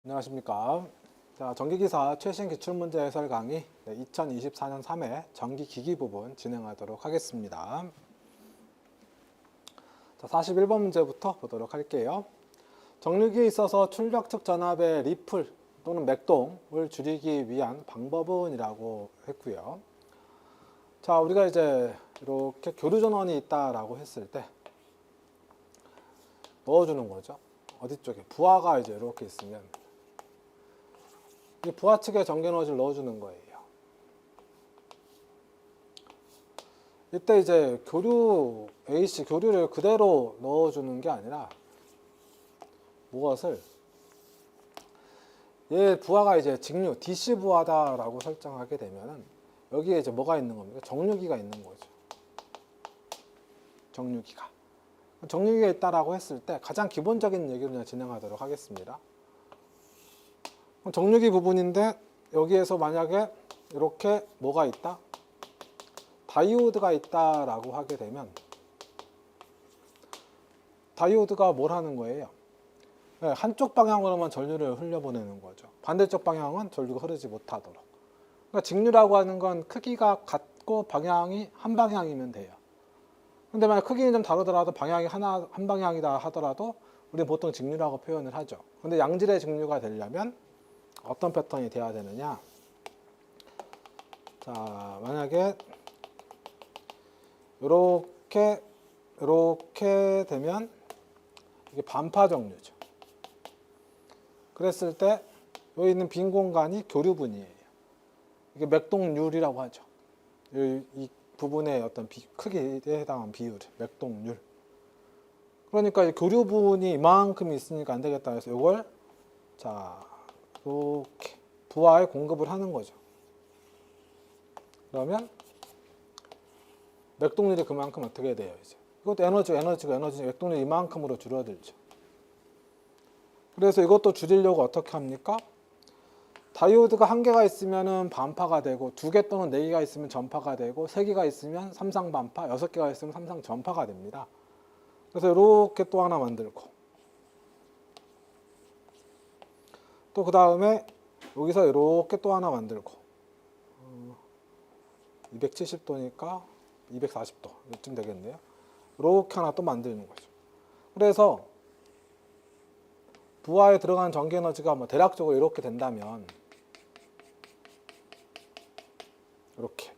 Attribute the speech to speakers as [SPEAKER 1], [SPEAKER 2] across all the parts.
[SPEAKER 1] 안녕하십니까. 자, 전기기사 최신 기출문제 해설 강의 2024년 3회 전기기기 부분 진행하도록 하겠습니다. 자, 41번 문제부터 보도록 할게요. 정류기에 있어서 출력 측 전압의 리플 또는 맥동을 줄이기 위한 방법은 이라고 했고요. 자, 우리가 이제 이렇게 교류 전원이 있다라고 했을 때 넣어주는 거죠. 어디 쪽에? 부하가 이제 이렇게 있으면 이 부하 측에 전기 에너지를 넣어주는 거예요. 이때 이제 교류 AC 교류를 그대로 넣어주는 게 아니라 무엇을 얘 부하가 이제 직류 DC 부하다라고 설정하게 되면은 여기에 이제 뭐가 있는 겁니까? 정류기가 있는 거죠. 정류기가 있다라고 했을 때 가장 기본적인 얘기를 그냥 진행하도록 하겠습니다. 정류기 부분인데 여기에서 만약에 이렇게 뭐가 있다? 다이오드가 있다라고 하게 되면 다이오드가 뭘 하는 거예요? 네, 한쪽 방향으로만 전류를 흘려보내는 거죠. 반대쪽 방향은 전류가 흐르지 못하도록. 그러니까 직류라고 하는 건 크기가 같고 방향이 한 방향이면 돼요. 근데 만약 크기는 좀 다르더라도 방향이 한 방향이다 하더라도 우리는 보통 직류라고 표현을 하죠. 근데 양질의 직류가 되려면 어떤 패턴이 돼야 되느냐? 자, 만약에 이렇게 되면 이게 반파 정류죠. 그랬을 때 여기 있는 빈 공간이 교류분이에요. 이게 맥동률이라고 하죠. 이 부분의 어떤 크기에 해당한 비율, 맥동률. 그러니까 이 교류분이 이만큼 있으니까 안 되겠다 해서 이걸 자 이렇게 부하에 공급을 하는 거죠. 그러면 맥동률이 그만큼 어떻게 돼요? 이제 이것도 에너지가 맥동률이 이만큼으로 줄어들죠. 그래서 이것도 줄이려고 어떻게 합니까? 다이오드가 한 개가 있으면 반파가 되고 두 개 또는 네 개가 있으면 전파가 되고 세 개가 있으면 삼상반파, 여섯 개가 있으면 삼상전파가 됩니다. 그래서 이렇게 또 하나 만들고 또 그 다음에 여기서 이렇게 또 하나 만들고 270도니까 240도 이쯤 되겠네요. 이렇게 하나 또 만드는 거죠. 그래서 부하에 들어가는 전기 에너지가 뭐 대략적으로 이렇게 된다면 이렇게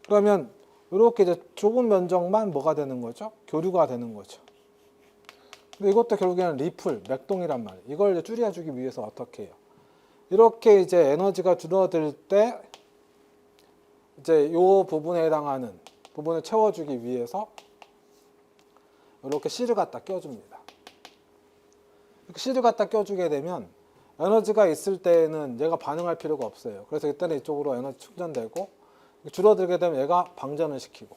[SPEAKER 1] 그러면 이렇게 이제 좁은 면적만 뭐가 되는 거죠? 교류가 되는 거죠. 근데 이것도 결국에는 리플, 맥동이란 말이에요. 이걸 이제 줄여주기 위해서 어떻게 해요? 이렇게 이제 에너지가 줄어들 때 이제 이 부분에 해당하는 부분을 채워주기 위해서 이렇게 C를 갖다 껴줍니다. 이렇게 C를 갖다 껴주게 되면 에너지가 있을 때는 얘가 반응할 필요가 없어요. 그래서 이때는 이쪽으로 에너지 충전되고 줄어들게 되면 얘가 방전을 시키고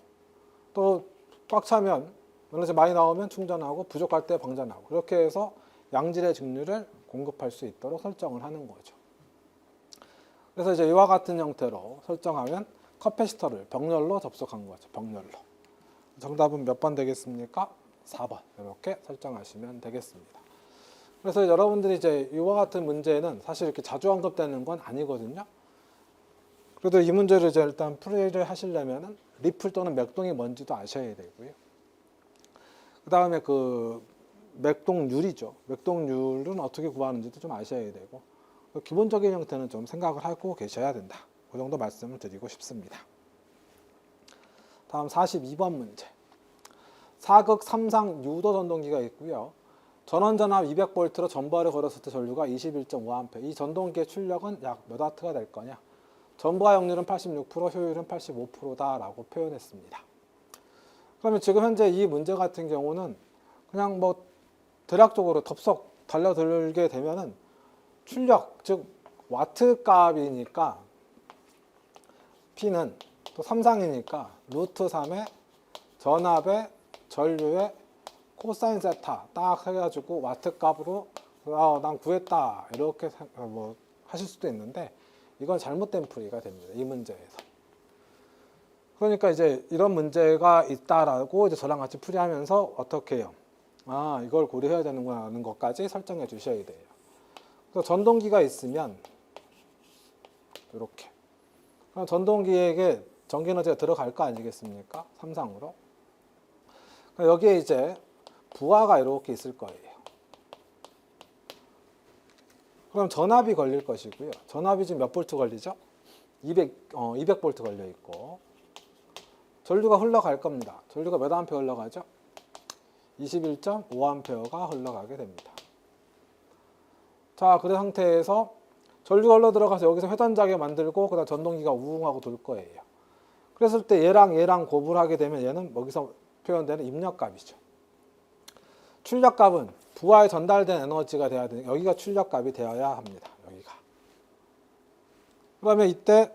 [SPEAKER 1] 또 꽉 차면 에너지 많이 나오면 충전하고 부족할 때 방전하고 이렇게 해서 양질의 직류를 공급할 수 있도록 설정을 하는 거죠. 그래서 이제 이와 같은 형태로 설정하면 커패시터를 병렬로 접속한 거죠. 병렬로. 정답은 몇 번 되겠습니까? 4번. 이렇게 설정하시면 되겠습니다. 그래서 여러분들이 이제 이와 같은 문제는 사실 이렇게 자주 언급되는 건 아니거든요. 그래도 이 문제를 이제 일단 풀이를 하시려면은 리플 또는 맥동이 뭔지도 아셔야 되고요. 그 다음에 그 맥동률이죠. 맥동률은 어떻게 구하는지도 좀 아셔야 되고 기본적인 형태는 좀 생각을 하고 계셔야 된다. 그 정도 말씀을 드리고 싶습니다. 다음 42번 문제. 사극 3상 유도 전동기가 있고요. 전원 전압 200V로 전부하를 걸었을 때 전류가 21.5A. 이 전동기의 출력은 약 몇 와트가 될 거냐? 전부하 역률은 86%, 효율은 85%다라고 표현했습니다. 그러면 지금 현재 이 문제 같은 경우는 그냥 뭐 대략적으로 덥석 달려들게 되면은 출력, 즉 와트 값이니까 P는 또 3상이니까 루트 3의 전압의 전류의 코사인 세타 딱 해가지고 와트 값으로 난 구했다 이렇게 뭐 하실 수도 있는데 이건 잘못된 풀이가 됩니다. 이 문제에서. 그러니까 이제 이런 문제가 있다라고 이제 저랑 같이 풀이하면서 어떻게 해요? 이걸 고려해야 되는구나 하는 것까지 설정해 주셔야 돼요. 그래서 전동기가 있으면 이렇게. 그럼 전동기에게 전기에너지가 들어갈 거 아니겠습니까? 삼상으로. 여기에 이제 부하가 이렇게 있을 거예요. 그럼 전압이 걸릴 것이고요. 전압이 지금 몇 볼트 걸리죠? 200볼트 걸려 있고. 전류가 흘러갈 겁니다. 전류가 몇 암페어 흘러가죠? 21.5암페어가 흘러가게 됩니다. 자, 그런 상태에서 전류가 흘러 들어가서 여기서 회전자계 만들고 그다음 전동기가 우웅하고 돌 거예요. 그랬을 때 얘랑 곱을 하게 되면 얘는 여기서 표현되는 입력값이죠. 출력값은 부하에 전달된 에너지가 돼야 되니까 여기가 출력값이 되어야 합니다. 여기가. 그러면 이때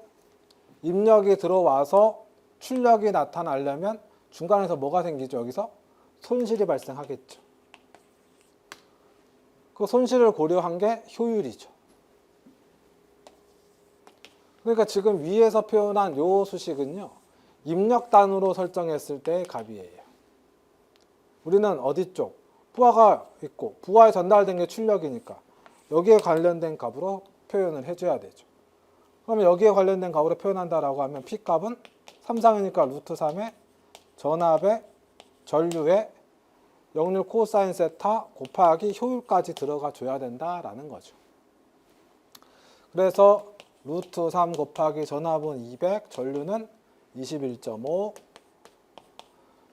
[SPEAKER 1] 입력이 들어와서 출력이 나타나려면 중간에서 뭐가 생기죠? 여기서 손실이 발생하겠죠. 그 손실을 고려한 게 효율이죠. 그러니까 지금 위에서 표현한 요 수식은요, 입력단으로 설정했을 때의 값이에요. 우리는 어디 쪽? 부하가 있고 부하에 전달된 게 출력이니까 여기에 관련된 값으로 표현을 해줘야 되죠. 그러면 여기에 관련된 값으로 표현한다라고 하면 P값은 3상이니까 루트 3에 전압에 전류에 역률 코사인 세타 곱하기 효율까지 들어가 줘야 된다라는 거죠. 그래서 루트 3 곱하기 전압은 200, 전류는 21.5,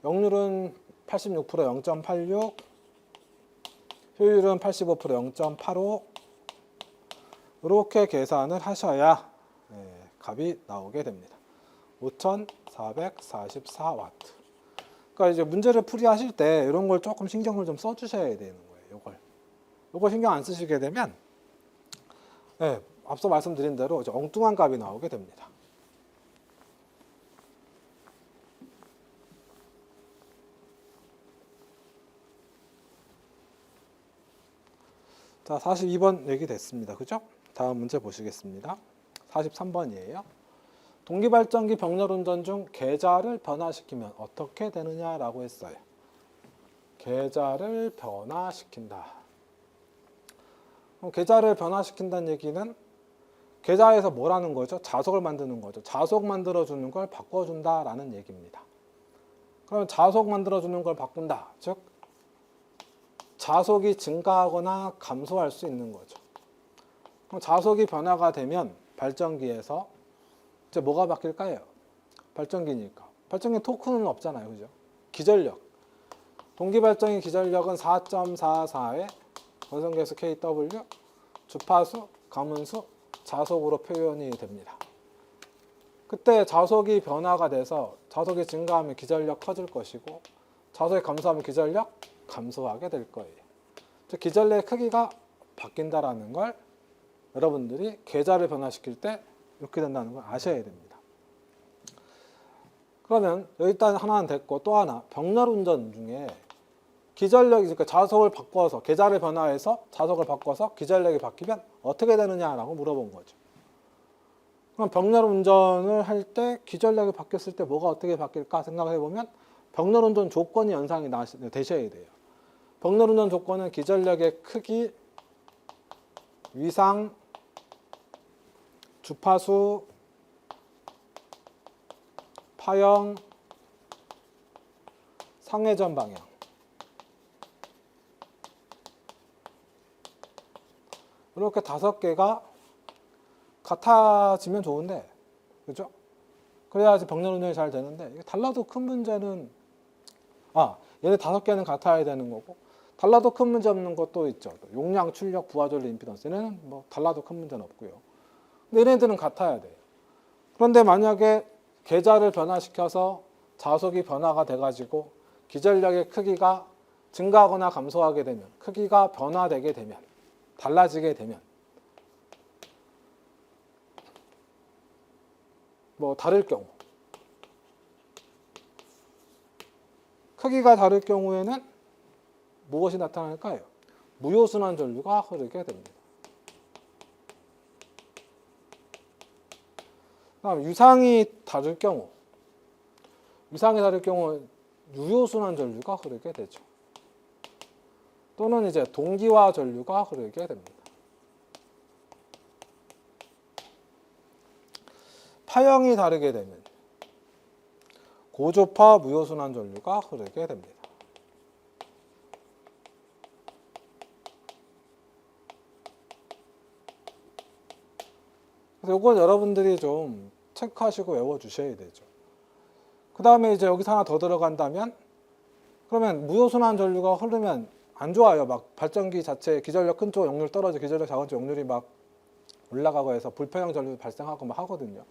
[SPEAKER 1] 역률은 86% 0.86, 효율은 85% 0.85 이렇게 계산을 하셔야 값이 나오게 됩니다. 5444W. 그러니까 이제 문제를 풀이하실 때 이런 걸 조금 신경을 좀 써주셔야 되는 거예요. 요걸 신경 안 쓰시게 되면 앞서 말씀드린 대로 이제 엉뚱한 값이 나오게 됩니다. 자, 42번 얘기 됐습니다. 그죠? 다음 문제 보시겠습니다. 43번이에요. 동기발전기 병렬운전 중 계좌를 변화시키면 어떻게 되느냐라고 했어요. 계좌를 변화시킨다. 그럼 계좌를 변화시킨다는 얘기는 계좌에서 뭘 하는 거죠? 자속을 만드는 거죠. 자속 만들어주는 걸 바꿔준다라는 얘기입니다. 그러면 자속 만들어주는 걸 바꾼다. 즉 자속이 증가하거나 감소할 수 있는 거죠. 그럼 자속이 변화가 되면 발전기에서 이제 뭐가 바뀔까요? 발전기니까. 발전기 토크는 없잖아요. 그죠? 기전력. 동기발전기 기전력은 4.44의 원성계수 KW, 주파수, 가문수, 자속으로 표현이 됩니다. 그때 자속이 변화가 돼서 자속이 증가하면 기전력 커질 것이고 자속이 감소하면 기전력 감소하게 될 거예요. 즉 기전력의 크기가 바뀐다라는 걸 여러분들이 계좌를 변화시킬 때 이렇게 된다는 걸 아셔야 됩니다. 그러면 일단 하나는 됐고 또 하나 병렬운전 중에 기전력이 그러니까 자속을 바꿔서 계좌를 변화해서 자속을 바꿔서 기전력이 바뀌면 어떻게 되느냐라고 물어본 거죠. 그럼 병렬운전을 할 때 기전력이 바뀌었을 때 뭐가 어떻게 바뀔까 생각해 보면 병렬운전 조건이 연상이 되셔야 돼요. 병렬운전 조건은 기전력의 크기, 위상, 주파수, 파형, 상회전 방향. 이렇게 5개가 같아지면 좋은데, 그죠? 그래야지 병렬운전이 잘 되는데, 이게 달라도 큰 문제는, 얘네 5개는 같아야 되는 거고, 달라도 큰 문제 없는 것도 있죠. 용량, 출력, 부하, 전류, 임피던스. 얘네는 뭐 달라도 큰 문제는 없고요. 근데 얘네들은 같아야 돼요. 그런데 만약에 계좌를 변화시켜서 자속이 변화가 돼가지고 기전력의 크기가 증가하거나 감소하게 되면, 크기가 변화되게 되면, 달라지게 되면, 뭐 다를 경우, 크기가 다를 경우에는 무엇이 나타날까요? 무효순환 전류가 흐르게 됩니다. 다음 유상이 다를 경우, 유효순환 전류가 흐르게 되죠. 또는 이제 동기화 전류가 흐르게 됩니다. 파형이 다르게 되면 고조파 무효순환 전류가 흐르게 됩니다. 그래서 이건 여러분들이 좀 체크하시고 외워주셔야 되죠. 그 다음에 이제 여기서 하나 더 들어간다면, 그러면 무효순환 전류가 흐르면 안 좋아요. 막 발전기 자체 기전력 큰 쪽 역률 떨어져 기전력 작은 쪽 역률이 막 올라가고 해서 불파형 전류 발생하고 막 하거든요.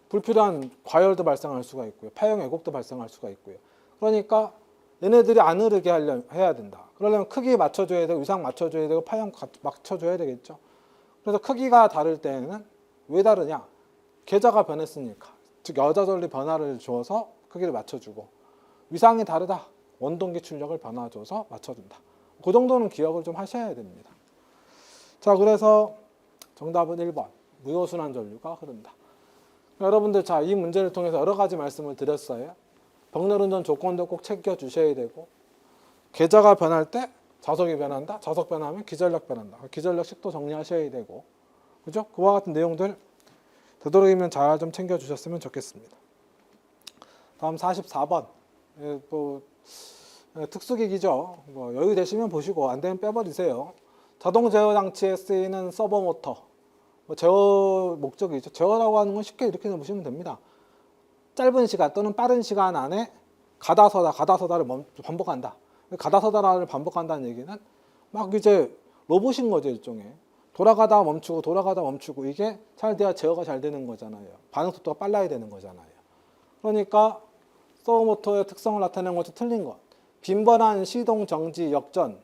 [SPEAKER 1] 불필요한 과열도 발생할 수가 있고요. 파형 왜곡도 발생할 수가 있고요. 그러니까 얘네들이 안 흐르게 해야 된다. 그러려면 크기 맞춰줘야 되고 위상 맞춰줘야 되고 파형 맞춰줘야 되겠죠. 그래서 크기가 다를 때는 왜 다르냐? 계자가 변했으니까. 즉 여자 전류 변화를 줘서 크기를 맞춰주고, 위상이 다르다. 원동기 출력을 변화줘서 맞춰준다. 그 정도는 기억을 좀 하셔야 됩니다. 자, 그래서 정답은 1번 무효순환 전류가 흐른다. 여러분들 자, 이 문제를 통해서 여러 가지 말씀을 드렸어요. 병렬운전 조건도 꼭 챙겨주셔야 되고, 계자가 변할 때 자석이 변한다. 자석 변하면 기전력 변한다. 기전력식도 정리하셔야 되고, 그죠? 그와 같은 내용들 되도록이면 잘 좀 챙겨주셨으면 좋겠습니다. 다음 44번. 또 특수기기죠. 뭐 여유 되시면 보시고 안 되면 빼버리세요. 자동 제어 장치에 쓰이는 서버 모터. 제어 목적이죠. 제어라고 하는 건 쉽게 이렇게 보시면 됩니다. 짧은 시간 또는 빠른 시간 안에 가다서다를 반복한다. 가다서다를 반복한다는 얘기는 막 이제 로봇인 거죠, 일종의. 돌아가다 멈추고 돌아가다 멈추고, 이게 잘 돼야 제어가 잘 되는 거잖아요. 반응 속도가 빨라야 되는 거잖아요. 그러니까 서버 모터의 특성을 나타내는 것도 틀린 것. 빈번한 시동, 정지, 역전.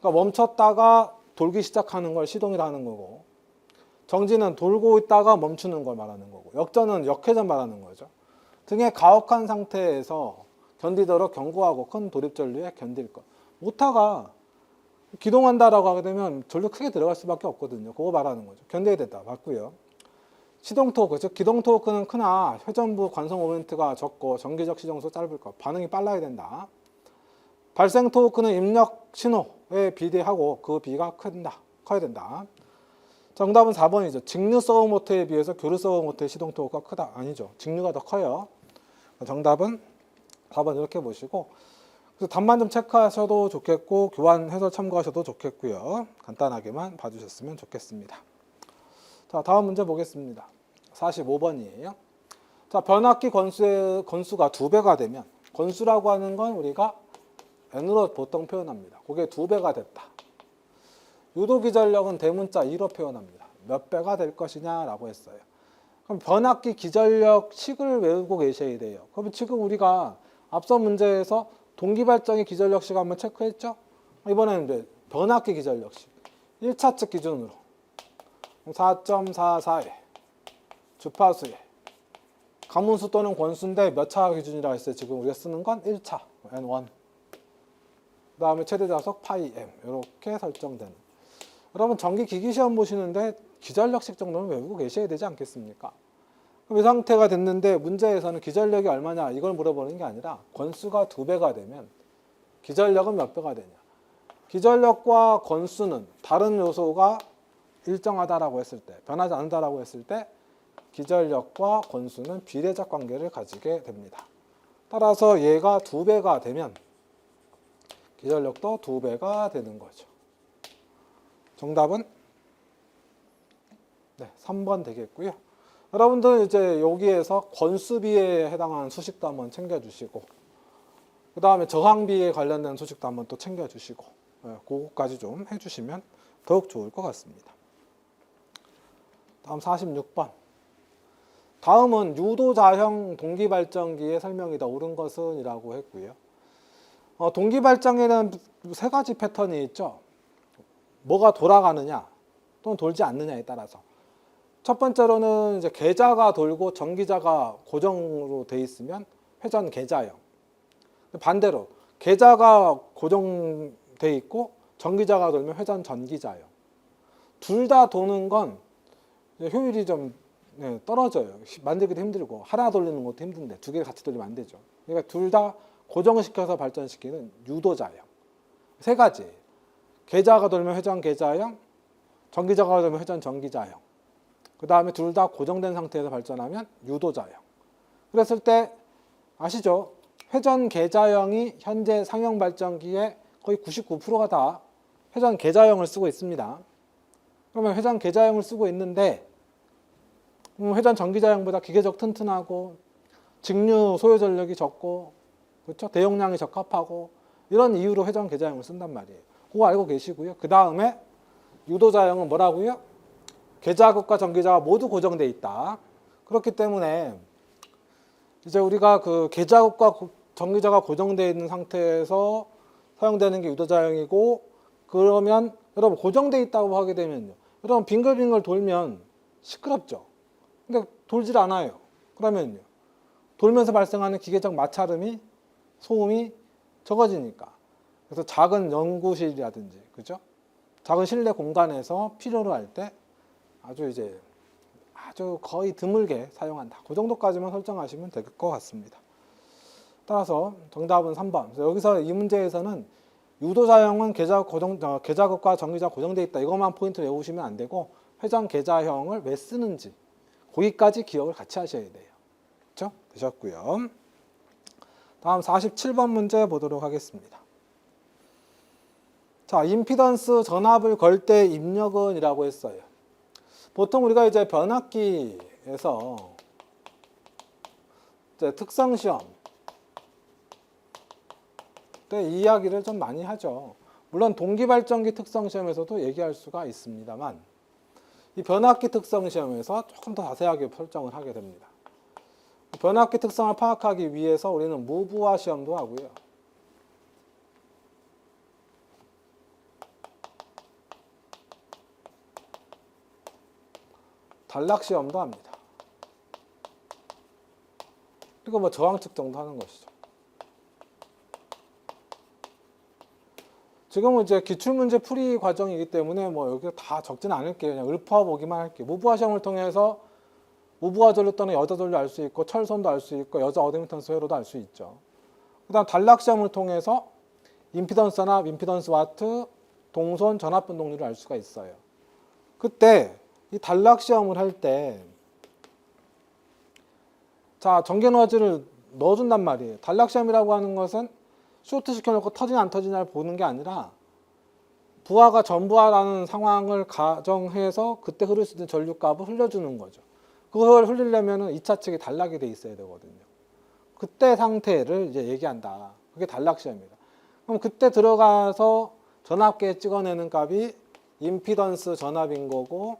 [SPEAKER 1] 그러니까 멈췄다가 돌기 시작하는 걸 시동이라 하는 거고, 정지는 돌고 있다가 멈추는 걸 말하는 거고, 역전은 역회전 말하는 거죠. 등의 가혹한 상태에서 견디도록 견고하고 큰 돌입 전류에 견딜 것. 모터가 기동한다라고 하게 되면 전류 크게 들어갈 수밖에 없거든요. 그거 말하는 거죠. 견뎌야 된다. 맞고요. 시동 토크, 즉 기동 토크는 크나 회전부 관성 모멘트가 적고 정기적 시정수 짧을 것. 반응이 빨라야 된다. 발생 토크는 입력 신호에 비례하고 그 비가 커야 된다. 정답은 4번이죠. 직류 서버 모터에 비해서 교류 서버 모터의 시동 토크가 크다. 아니죠. 직류가 더 커요. 정답은 4번 이렇게 보시고, 그래서 답만 좀 체크하셔도 좋겠고 교환 해설 참고하셔도 좋겠고요. 간단하게만 봐주셨으면 좋겠습니다. 자, 다음 문제 보겠습니다. 45번이에요. 자, 변압기 건수가 2배가 되면, 건수라고 하는 건 우리가 n으로 보통 표현합니다. 그게 2배가 됐다. 유도기전력은 대문자 2로 표현합니다. 몇 배가 될 것이냐라고 했어요. 그럼 변압기 기전력 식을 외우고 계셔야 돼요. 그럼 지금 우리가 앞서 문제에서 동기발전기 기전력식 한번 체크했죠? 이번에는 이제 변압기 기전력식 1차 측 기준으로 4.44에 주파수에 가문수 또는 권수인데 몇 차 기준이라고 했어요. 지금 우리가 쓰는 건 1차 N1, 그 다음에 최대 자속 파이 M 이렇게 설정되는. 여러분 전기 기기 시험 보시는데 기전력식 정도는 외우고 계셔야 되지 않겠습니까? 그럼 이 상태가 됐는데 문제에서는 기전력이 얼마냐 이걸 물어보는 게 아니라 권수가 2배가 되면 기전력은 몇 배가 되냐. 기전력과 권수는 다른 요소가 일정하다라고 했을 때, 변하지 않는다라고 했을 때 기전력과 권수는 비례적 관계를 가지게 됩니다. 따라서 얘가 2배가 되면 기전력도 2배가 되는 거죠. 정답은 3번 되겠고요. 여러분들 이제 여기에서 권수비에 해당하는 수식도 한번 챙겨주시고, 그 다음에 저항비에 관련된 수식도 한번 또 챙겨주시고, 그거까지 좀 해주시면 더욱 좋을 것 같습니다. 다음 46번. 다음은 유도자형 동기발전기의 설명이다. 옳은 것은 이라고 했고요. 동기발전기는 3가지 패턴이 있죠. 뭐가 돌아가느냐 또는 돌지 않느냐에 따라서. 첫 번째로는 이제 계자가 돌고 전기자가 고정으로 돼 있으면 회전 계자형. 반대로 계자가 고정돼 있고 전기자가 돌면 회전 전기자형. 둘 다 도는 건 효율이 좀 떨어져요. 만들기도 힘들고 하나 돌리는 것도 힘든데 2개 같이 돌리면 안 되죠. 그러니까 둘 다 고정시켜서 발전시키는 유도자형. 3가지. 계자가 돌면 회전 계자형, 전기자가 돌면 회전 전기자형. 그 다음에 둘 다 고정된 상태에서 발전하면 유도자형. 그랬을 때 아시죠? 회전 계자형이 현재 상형 발전기의 거의 99%가 다 회전 계자형을 쓰고 있습니다. 그러면 회전 계자형을 쓰고 있는데 회전 전기자형보다 기계적 튼튼하고 직류 소요 전력이 적고 그렇죠? 대용량이 적합하고 이런 이유로 회전 계자형을 쓴단 말이에요. 그거 알고 계시고요. 그 다음에 유도자형은 뭐라고요? 계자극과 전기자가 모두 고정돼 있다. 그렇기 때문에 이제 우리가 그 계자극과 전기자가 고정되어 있는 상태에서 사용되는 게 유도자형이고, 그러면 여러분 고정되어 있다고 하게 되면요, 여러분 빙글빙글 돌면 시끄럽죠. 근데 돌질 않아요. 그러면요, 돌면서 발생하는 기계적 마찰음이 소음이 적어지니까. 그래서 작은 연구실이라든지 그죠? 작은 실내 공간에서 필요로 할 때 아주 거의 드물게 사용한다. 그 정도까지만 설정하시면 될 것 같습니다. 따라서 정답은 3번. 여기서 이 문제에서는 유도자형은 계자극과 전기자가 고정되어 있다. 이것만 포인트 외우시면 안 되고 회전 계자형을 왜 쓰는지 거기까지 기억을 같이 하셔야 돼요. 그렇죠? 되셨고요. 다음 47번 문제 보도록 하겠습니다. 자, 임피던스 전압을 걸 때 입력은 이라고 했어요. 보통 우리가 이제 변압기에서 이제 특성 시험 때 이 이야기를 좀 많이 하죠. 물론 동기발전기 특성 시험에서도 얘기할 수가 있습니다만 이 변압기 특성 시험에서 조금 더 자세하게 설정을 하게 됩니다. 변압기 특성을 파악하기 위해서 우리는 무부하 시험도 하고요. 단락 시험도 합니다. 그리고 뭐 저항 측정도 하는 것이죠. 지금은 이제 기출문제 풀이 과정이기 때문에 뭐 여기 다 적지는 않을게요. 그냥 읊어보기만 할게요. 무부하 시험을 통해서 무부하 전류 또는 여자 전류 알 수 있고 철선도 알 수 있고 여자 어댑턴스 회로도 알 수 있죠. 그 다음 단락 시험을 통해서 임피던스 전압, 임피던스 와트, 동선 전압 변동률을 알 수가 있어요. 그때 이 단락 시험을 할 때 자, 전기 에너지를 넣어준단 말이에요. 단락 시험이라고 하는 것은 쇼트 시켜놓고 터지냐 안 터지냐를 보는 게 아니라 부하가 전부하라는 상황을 가정해서 그때 흐를 수 있는 전류값을 흘려주는 거죠. 그걸 흘리려면 2차 측에 단락이 돼 있어야 되거든요. 그때 상태를 이제 얘기한다. 그게 단락 시험입니다. 그럼 그때 들어가서 전압계에 찍어내는 값이 임피던스 전압인 거고,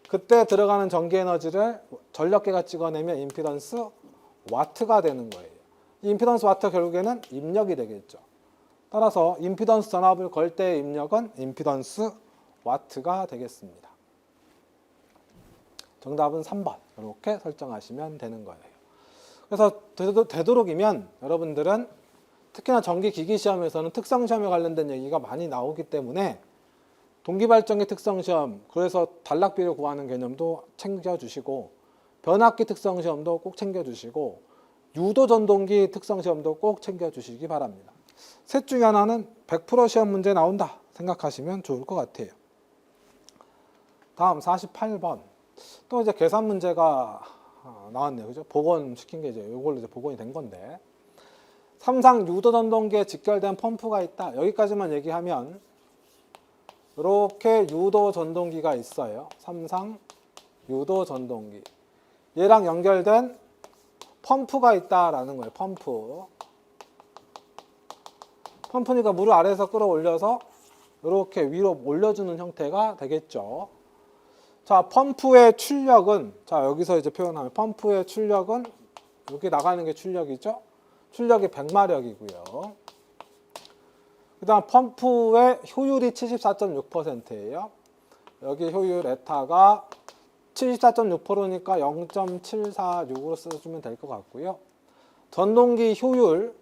[SPEAKER 1] 그때 들어가는 전기 에너지를 전력계가 찍어내면 임피던스 와트가 되는 거예요. 이 임피던스 와트가 결국에는 입력이 되겠죠. 따라서 임피던스 전압을 걸 때의 입력은 임피던스 와트가 되겠습니다. 정답은 3번. 이렇게 설정하시면 되는 거예요. 그래서 되도록이면 여러분들은 특히나 전기기기 시험에서는 특성 시험에 관련된 얘기가 많이 나오기 때문에 동기발전기 특성 시험, 그래서 단락비를 구하는 개념도 챙겨주시고, 변압기 특성 시험도 꼭 챙겨주시고, 유도전동기 특성 시험도 꼭 챙겨주시기 바랍니다. 셋 중에 하나는 100% 시험 문제 나온다 생각하시면 좋을 것 같아요. 다음 48번. 또 이제 계산 문제가 나왔네요. 그죠? 복원시킨 게 이제 이걸로 이제 복원이 된 건데. 삼상 유도전동기에 직결된 펌프가 있다. 여기까지만 얘기하면 이렇게 유도전동기가 있어요. 삼상 유도전동기. 얘랑 연결된 펌프가 있다라는 거예요. 펌프니까 물을 아래에서 끌어올려서 이렇게 위로 올려주는 형태가 되겠죠. 자, 펌프의 출력은, 자, 여기서 이제 표현하면 펌프의 출력은 여기 나가는 게 출력이죠. 출력이 100마력이고요. 그 다음 펌프의 효율이 74.6%예요. 여기 효율 에타가 74.6%니까 0.746으로 써주면 될 것 같고요. 전동기 효율,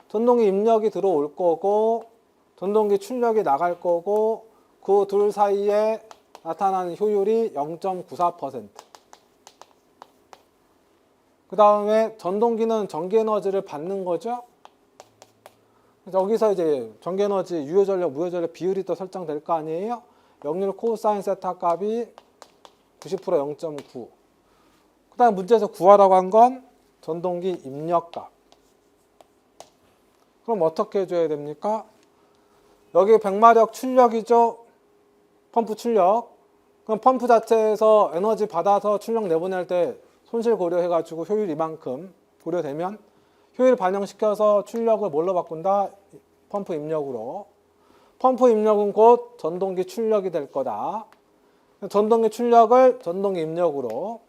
[SPEAKER 1] 전동기 입력이 들어올 거고 전동기 출력이 나갈 거고 그 둘 사이에 나타나는 효율이 0.94%. 그 다음에 전동기는 전기에너지를 받는 거죠. 여기서 이제 전기에너지, 유효전력, 무효전력 비율이 또 설정될 거 아니에요. 역률 코사인 세타 값이 90% 0.9. 그 다음 문제에서 구하라고 한 건 전동기 입력값. 그럼 어떻게 해줘야 됩니까? 여기 100마력 출력이죠. 펌프 출력. 그럼 펌프 자체에서 에너지 받아서 출력 내보낼 때 손실 고려해가지고 효율 이만큼 고려되면 효율 반영시켜서 출력을 뭘로 바꾼다? 펌프 입력으로. 펌프 입력은 곧 전동기 출력이 될 거다. 전동기 출력을 전동기 입력으로.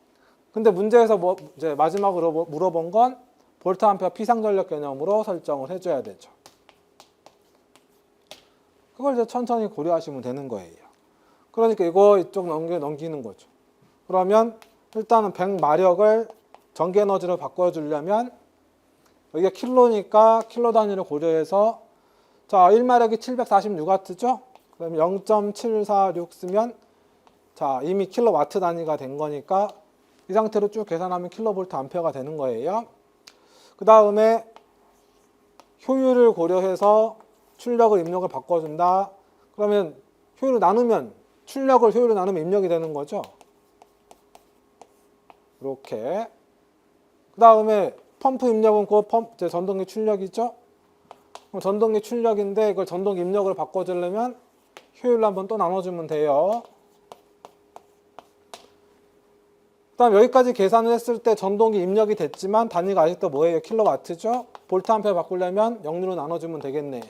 [SPEAKER 1] 근데 문제에서 이제 마지막으로 물어본 건 볼트 암페어 피상전력 개념으로 설정을 해줘야 되죠. 그걸 이제 천천히 고려하시면 되는 거예요. 그러니까 이거 이쪽 넘기는 거죠. 그러면 일단은 100마력을 전기 에너지로 바꿔주려면 여기가 킬로니까 킬로 단위를 고려해서 자 1마력이 746W죠? 그럼 0.746 쓰면 자 이미 킬로와트 단위가 된 거니까 이 상태로 쭉 계산하면 킬로볼트 암페어가 되는 거예요. 그 다음에 효율을 고려해서 출력을 입력을 바꿔준다. 그러면 효율을 나누면 출력을 효율을 나누면 입력이 되는 거죠. 이렇게. 그 다음에 펌프 입력은 그 전동기 출력이죠. 그럼 전동기 출력인데 이걸 전동기 입력을 바꿔주려면 효율을 한번 또 나눠주면 돼요. 그 다음 여기까지 계산을 했을 때 전동기 입력이 됐지만 단위가 아직도 뭐예요? 킬로와트죠? 볼트 암페어 바꾸려면 0으로 나눠주면 되겠네요.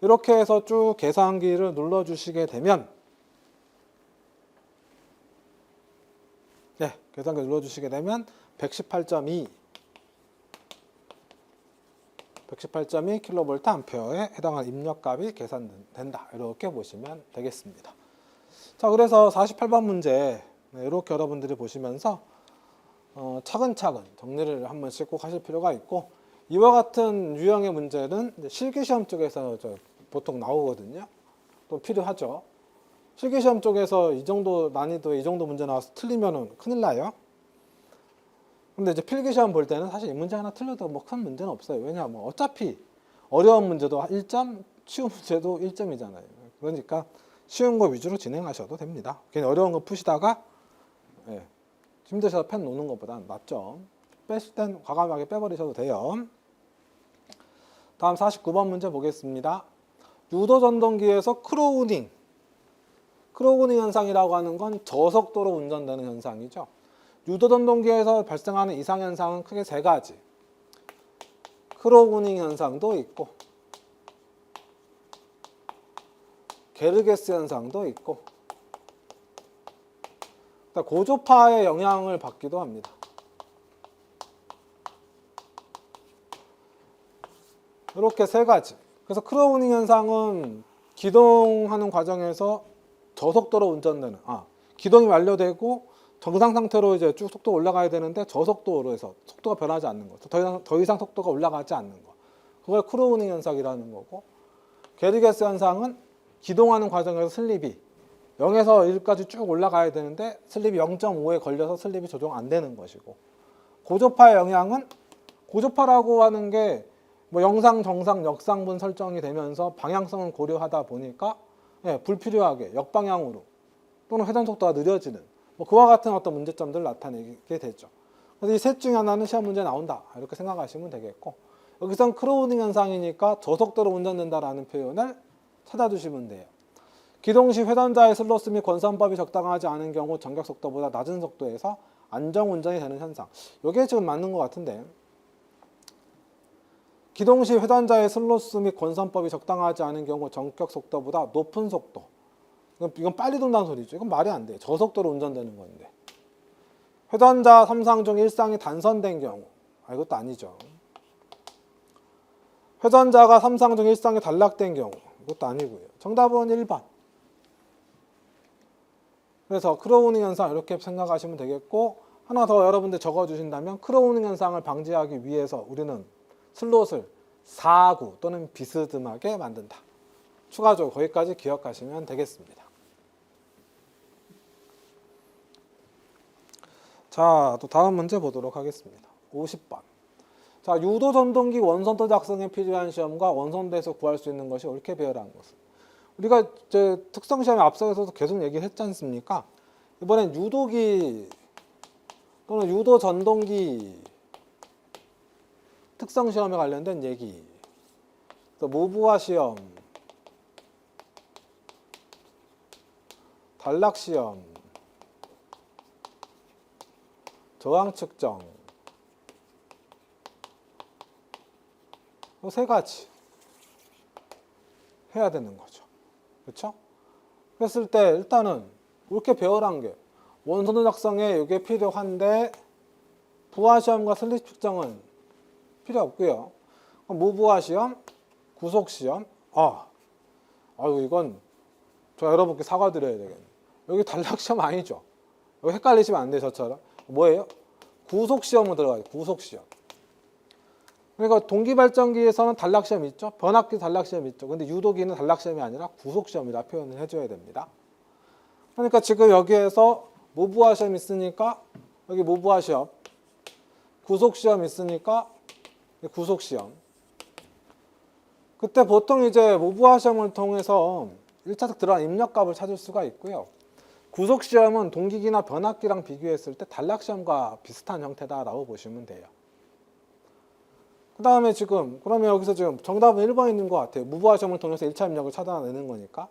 [SPEAKER 1] 이렇게 해서 쭉 계산기를 눌러주시게 되면 계산기 눌러주시게 되면 118.2 킬로볼트 암페어에 해당하는 입력값이 계산된다. 이렇게 보시면 되겠습니다. 자, 그래서 48번 문제 이렇게 여러분들이 보시면서 차근차근 정리를 한 번씩 꼭 하실 필요가 있고 이와 같은 유형의 문제는 실기시험 쪽에서 보통 나오거든요. 또 필요하죠. 실기시험 쪽에서 이 정도 난이도에 이 정도 문제 나와서 틀리면은 큰일 나요. 근데 이제 필기시험 볼 때는 사실 이 문제 하나 틀려도 뭐 큰 문제는 없어요. 왜냐하면 어차피 어려운 문제도 1점, 쉬운 문제도 1점이잖아요. 그러니까 쉬운 거 위주로 진행하셔도 됩니다. 괜히 어려운 거 푸시다가 힘드셔서 펜 놓는 것보다는 낫죠. 빼실 땐 과감하게 빼버리셔도 돼요. 다음 49번 문제 보겠습니다. 유도 전동기에서 크로우닝 현상이라고 하는 건 저속도로 운전되는 현상이죠. 유도 전동기에서 발생하는 이상 현상은 크게 세 가지. 크로우닝 현상도 있고 게르게스 현상도 있고 고조파의 영향을 받기도 합니다. 이렇게 세 가지. 그래서 크로우닝 현상은 기동하는 과정에서 저속도로 운전되는 기동이 완료되고 정상 상태로 이제 쭉 속도가 올라가야 되는데 저속도로 해서 속도가 변하지 않는 것, 더 이상 속도가 올라가지 않는 것, 그걸 크로우닝 현상이라는 거고, 게르게스 현상은 기동하는 과정에서 슬립이 0에서 1까지 쭉 올라가야 되는데 슬립이 0.5에 걸려서 슬립이 조정 안 되는 것이고, 고조파의 영향은 고조파라고 하는 게 뭐 영상, 정상, 역상분 설정이 되면서 방향성을 고려하다 보니까 불필요하게 역방향으로 또는 회전 속도가 느려지는 뭐 그와 같은 어떤 문제점들을 나타내게 되죠. 그래서 이 셋 중에 하나는 시험 문제에 나온다 이렇게 생각하시면 되겠고, 여기선 크로우닝 현상이니까 저속도로 운전된다라는 표현을 찾아주시면 돼요. 기동 시 회전자의 슬로스 및 권선법이 적당하지 않은 경우 전격 속도보다 낮은 속도에서 안정 운전이 되는 현상. 이게 지금 맞는 것 같은데, 기동 시 회전자의 슬로스 및 권선법이 적당하지 않은 경우 전격 속도보다 높은 속도. 이건 빨리 돈다는 소리죠. 이건 말이 안 돼요. 저속도로 운전되는 건데. 회전자 3상 중 1상이 단선된 경우. 이것도 아니죠. 회전자가 3상 중 1상이 단락된 경우. 이것도 아니고요. 정답은 1번. 그래서 크로우닝 현상 이렇게 생각하시면 되겠고, 하나 더 여러분들 적어주신다면 크로우닝 현상을 방지하기 위해서 우리는 슬롯을 4구 또는 비스듬하게 만든다. 추가적으로 거기까지 기억하시면 되겠습니다. 자, 또 다음 문제 보도록 하겠습니다. 50번. 자, 유도 전동기 원선도 작성에 필요한 시험과 원선도에서 구할 수 있는 것이 옳게 배열한 것은. 우리가 이제 특성 시험에 앞서서도 계속 얘기를 했지 않습니까? 이번엔 유도기 또는 유도 전동기 특성 시험에 관련된 얘기. 또 모부화 시험, 단락 시험, 저항 측정. 이 세 가지 해야 되는 거죠. 그렇죠? 그랬을 때 일단은 이렇게 배열한 게 원선도 작성에 이게 필요한데 부하 시험과 슬립 측정은 필요 없고요. 무부하 시험, 구속 시험. 아유 이건 저 여러분께 사과드려야 되겠네. 여기 단락 시험 아니죠? 여기 헷갈리시면 안 돼요, 저처럼. 뭐예요? 구속 시험으로 들어가요. 구속 시험. 그러니까 동기발전기에서는 단락 시험이 있죠. 변압기 단락 시험이 있죠. 근데 유도기는 단락 시험이 아니라 구속 시험이라 표현을 해줘야 됩니다. 그러니까 지금 여기에서 무부하 시험 있으니까 여기 무부하 시험, 구속 시험 있으니까 구속 시험. 그때 보통 이제 무부하 시험을 통해서 1차적 들어간 입력값을 찾을 수가 있고요. 구속 시험은 동기기나 변압기랑 비교했을 때 단락 시험과 비슷한 형태다라고 보시면 돼요. 그 다음에 지금 그러면 여기서 지금 정답은 1번인 것 같아요. 무부하 시험을 통해서 1차 입력을 찾아내는 거니까.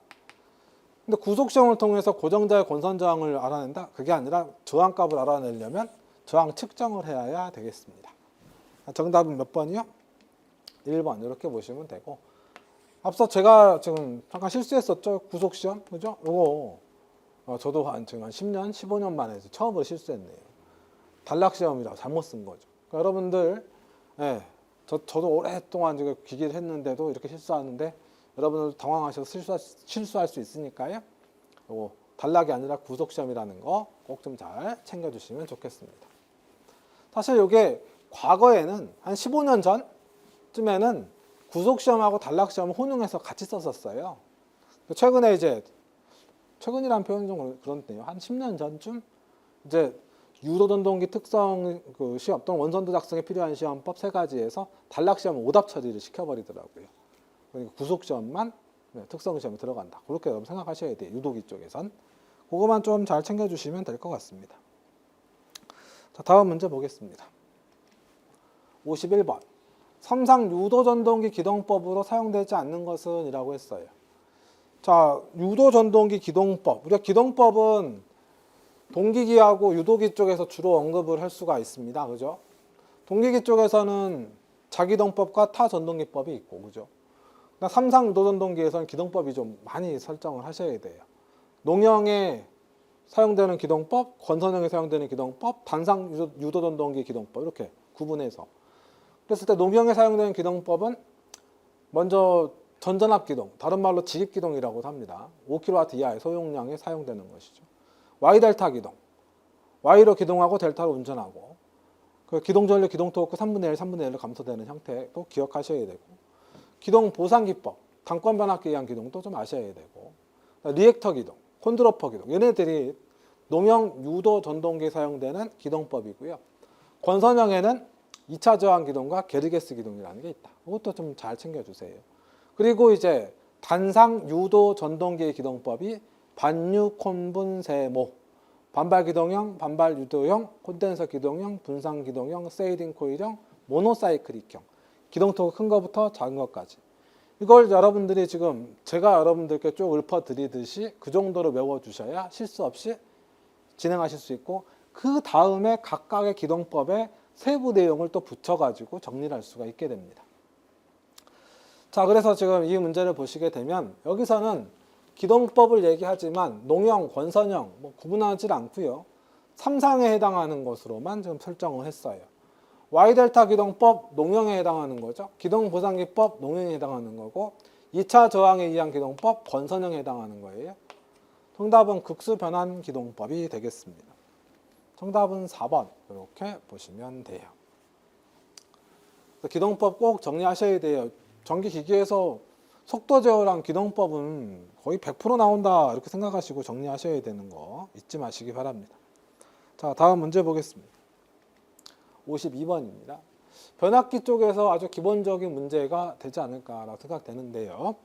[SPEAKER 1] 근데 구속 시험을 통해서 고정자의 권선 저항을 알아낸다? 그게 아니라 저항값을 알아내려면 저항 측정을 해야 되겠습니다. 정답은 몇 번이요? 1번 이렇게 보시면 되고, 앞서 제가 지금 잠깐 실수했었죠. 구속 시험, 그죠? 이거 저도 지금 한 10년, 15년 만에 처음으로 실수했네요. 단락 시험이라고 잘못 쓴 거죠. 그러니까 여러분들, 저도 오랫동안 지금 기기를 했는데도 이렇게 실수하는데 여러분들 당황하셔서 실수할 수 있으니까요. 요거 단락이 아니라 구속 시험이라는 거 꼭 좀 잘 챙겨주시면 좋겠습니다. 사실 이게 과거에는 한 15년 전쯤에는 구속 시험하고 단락 시험을 혼용해서 같이 썼었어요. 최근에 이제 최근이라는 표현이 좀 그렇네요. 한 10년 전쯤 이제 유도전동기 특성 그 시험 또는 원선도 작성에 필요한 시험법 세 가지에서 단락 시험 오답 처리를 시켜버리더라고요. 그러니까 구속 시험만 특성 시험에 들어간다. 그렇게 여러분 생각하셔야 돼요. 유도기 쪽에선. 그거만 좀 잘 챙겨주시면 될 것 같습니다. 자, 다음 문제 보겠습니다. 51번. 섬상 유도전동기 기동법으로 사용되지 않는 것은 이라고 했어요. 자, 유도전동기 기동법. 우리가 기동법은 동기기하고 유도기 쪽에서 주로 언급을 할 수가 있습니다. 그죠? 동기기 쪽에서는 자기동법과 타전동기법이 있고, 그죠? 삼상 유도전동기에서는 기동법이 좀 많이 설정을 하셔야 돼요. 농형에 사용되는 기동법, 권선형에 사용되는 기동법, 단상 유도전동기 기동법 이렇게 구분해서. 그랬을 때 농형에 사용되는 기동법은 먼저 전전압 기동, 다른 말로 지입 기동이라고도 합니다. 5kW 이하의 소용량에 사용되는 것이죠. Y델타 기동, Y로 기동하고 델타로 운전하고, 그 기동전력, 기동토크 3분의 1, 3분의 1로 감소되는 형태도 기억하셔야 되고, 기동 보상 기법, 당권 변압기에 의한 기동도 좀 아셔야 되고, 리액터 기동, 콘드로퍼 기동, 얘네들이 농형 유도 전동기에 사용되는 기동법이고요. 권선형에는 2차 저항 기동과 게르게스 기동이라는 게 있다. 이것도 좀 잘 챙겨주세요. 그리고 이제 단상 유도 전동기의 기동법이 반유 콘분 세모, 반발 기동형, 반발 유도형, 콘덴서 기동형, 분산 기동형, 세이딩 코일형, 모노사이클릭형, 기동 토크 큰 거부터 작은 것까지. 이걸 여러분들이 지금 제가 여러분들께 쭉 읊어드리듯이 그 정도로 외워주셔야 실수 없이 진행하실 수 있고, 그 다음에 각각의 기동법에 세부 내용을 또 붙여가지고 정리를 할 수가 있게 됩니다. 자, 그래서 지금 이 문제를 보시게 되면 여기서는 기동법을 얘기하지만 농형, 권선형 뭐 구분하지 않고요. 3상에 해당하는 것으로만 지금 설정을 했어요. Y델타 기동법 농형에 해당하는 거죠. 기동보상기법 농형에 해당하는 거고, 2차 저항에 의한 기동법 권선형에 해당하는 거예요. 정답은 극수변환 기동법이 되겠습니다. 정답은 4번 이렇게 보시면 돼요. 기동법 꼭 정리하셔야 돼요. 전기기기에서 속도 제어랑 기동법은 거의 100% 나온다 이렇게 생각하시고 정리하셔야 되는 거 잊지 마시기 바랍니다. 자, 다음 문제 보겠습니다. 52번입니다. 변압기 쪽에서 아주 기본적인 문제가 되지 않을까라고 생각되는데요.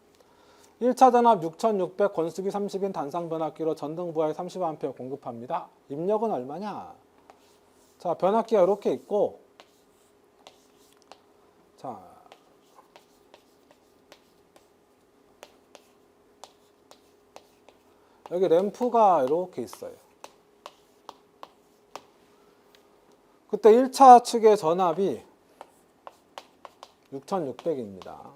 [SPEAKER 1] 1차 전압 6600, 권수비 30인 단상 변압기로 전등 부하에 30A 공급합니다. 입력은 얼마냐? 자, 변압기가 이렇게 있고, 자, 여기 램프가 이렇게 있어요. 그때 1차 측의 전압이 6600입니다.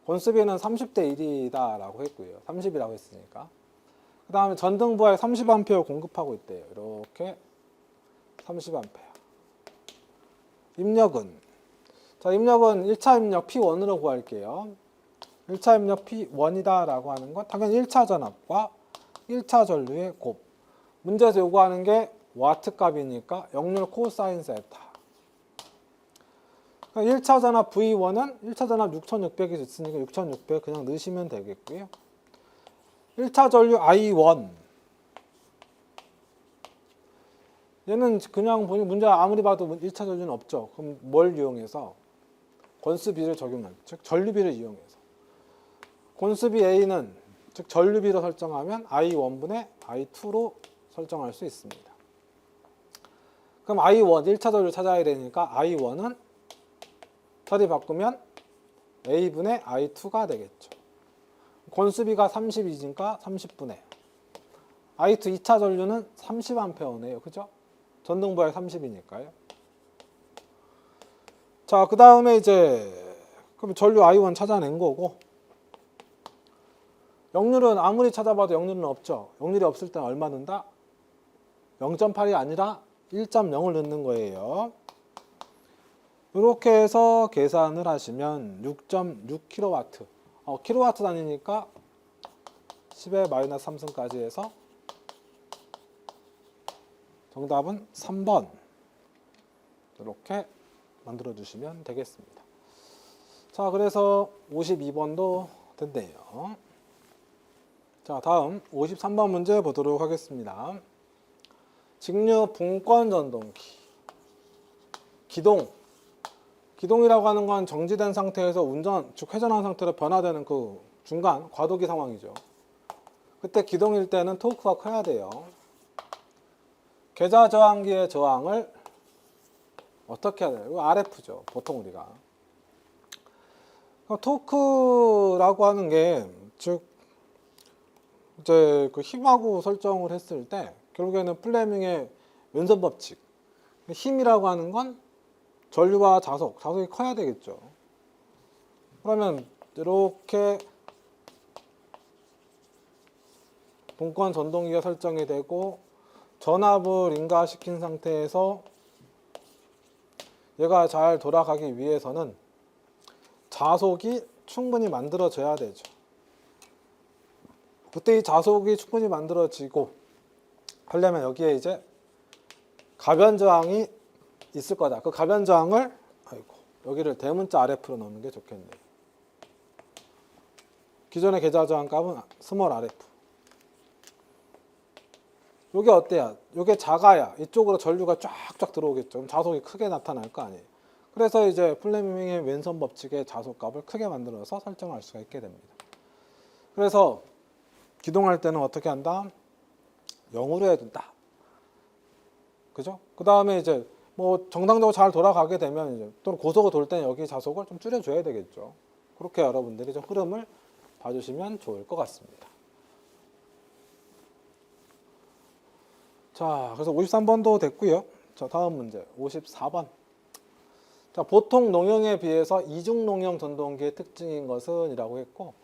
[SPEAKER 1] 권수비는 30대 1이다 라고 했고요. 30이라고 했으니까. 그 다음에 전등부하에 30A 공급하고 있대요. 이렇게 30A. 입력은, 자, 입력은 1차 입력 P1으로 구할게요. 1차 입력 P1이다 라고 하는 건 당연히 1차 전압과 1차 전류의 곱. 문제에서 요구하는 게 와트 값이니까 역률 코사인 세타. 1차 전압 V1은 1차 전압 6600이 있으니까 6600 그냥 넣으시면 되겠고요. 1차 전류 I1. 얘는 그냥 보니 문제 아무리 봐도 1차 전류는 없죠. 그럼 뭘 이용해서? 권수비를 적용한, 즉 전류비를 이용해서. 권수비 A는 즉 전류비로 설정하면 I1분의 I2로 설정할 수 있습니다. 그럼 I1, 1차 전류 찾아야 되니까 I1은 자리 바꾸면 A분의 I2가 되겠죠. 권수비가 32니까 30분의 I2 2차 전류는 30A네요. 그죠? 전등부하에 30이니까요. 자, 그 다음에 이제 그럼 전류 I1 찾아낸 거고, 역률은 아무리 찾아봐도 역률은 없죠. 역률이 없을 때는 얼마 넣는다? 0.8이 아니라 1.0을 넣는 거예요. 이렇게 해서 계산을 하시면 6.6kW, 킬로와트 단위니까 10의 마이너스 3승까지 해서 정답은 3번 이렇게 만들어 주시면 되겠습니다. 자, 그래서 52번도 됐네요. 자, 다음 53번 문제 보도록 하겠습니다. 직류 분권 전동기. 기동이라고 하는 건 정지된 상태에서 운전, 즉 회전한 상태로 변화되는 그 중간 과도기 상황이죠. 그때 기동일 때는 토크가 커야 돼요. 계좌 저항기의 저항을 어떻게 해야 돼요? RF죠. 보통 우리가. 토크라고 하는 게, 즉, 이제 그 힘하고 설정을 했을 때, 결국에는 플레밍의 왼손 법칙. 힘이라고 하는 건 전류와 자속이 커야 되겠죠. 그러면 이렇게 분권 전동기가 설정이 되고 전압을 인가시킨 상태에서 얘가 잘 돌아가기 위해서는 자속이 충분히 만들어져야 되죠. 그때 이 자속이 충분히 만들어지고 하려면 여기에 이제 가변 저항이 있을 거다. 그 가변 저항을 여기를 대문자 RF로 넣는 게 좋겠네요. 기존의 계좌 저항 값은 스몰 RF. 요게 어때요? 요게 작아야 이쪽으로 전류가 쫙쫙 들어오겠죠. 그럼 자속이 크게 나타날 거 아니에요. 그래서 이제 플레밍의 왼손 법칙의 자속 값을 크게 만들어서 설정할 수가 있게 됩니다. 그래서 기동할 때는 어떻게 한다? 0으로 해둔다. 그죠? 그 다음에 이제 뭐 정상적으로 잘 돌아가게 되면 이제 또는 고속으로 돌 때는 여기 자속을 좀 줄여줘야 되겠죠. 그렇게 여러분들이 좀 흐름을 봐주시면 좋을 것 같습니다. 자, 그래서 53번도 됐고요. 자, 다음 문제 54번. 자, 보통 농형에 비해서 이중 농형 전동기의 특징인 것은 이라고 했고,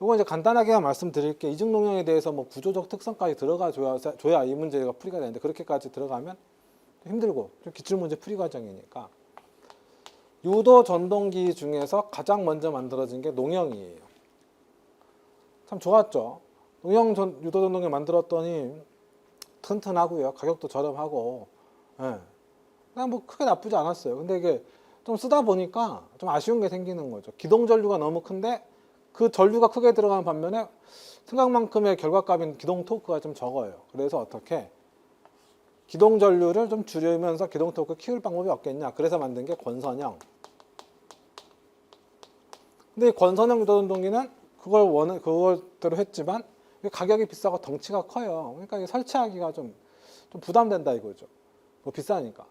[SPEAKER 1] 이거 이제 간단하게 말씀드릴게요. 이중 농형에 대해서 뭐 구조적 특성까지 들어가 줘야 이 문제가 풀이가 되는데 그렇게까지 들어가면 힘들고 좀 기출문제 풀이 과정이니까 유도 전동기 중에서 가장 먼저 만들어진 게 농형이에요. 참 좋았죠. 유도 전동기 만들었더니 튼튼하고요. 가격도 저렴하고, 예. 그냥 뭐 크게 나쁘지 않았어요. 근데 이게 좀 쓰다 보니까 좀 아쉬운 게 생기는 거죠. 기동 전류가 너무 큰데 그 전류가 크게 들어가는 반면에 생각만큼의 결과값인 기동 토크가 좀 적어요. 그래서 어떻게 기동 전류를 좀 줄이면서 기동 토크 키울 방법이 없겠냐. 그래서 만든 게 권선형. 근데 이 권선형 유도전동기는 그걸대로 했지만 가격이 비싸고 덩치가 커요. 그러니까 이게 설치하기가 좀 부담된다 이거죠. 뭐 비싸니까.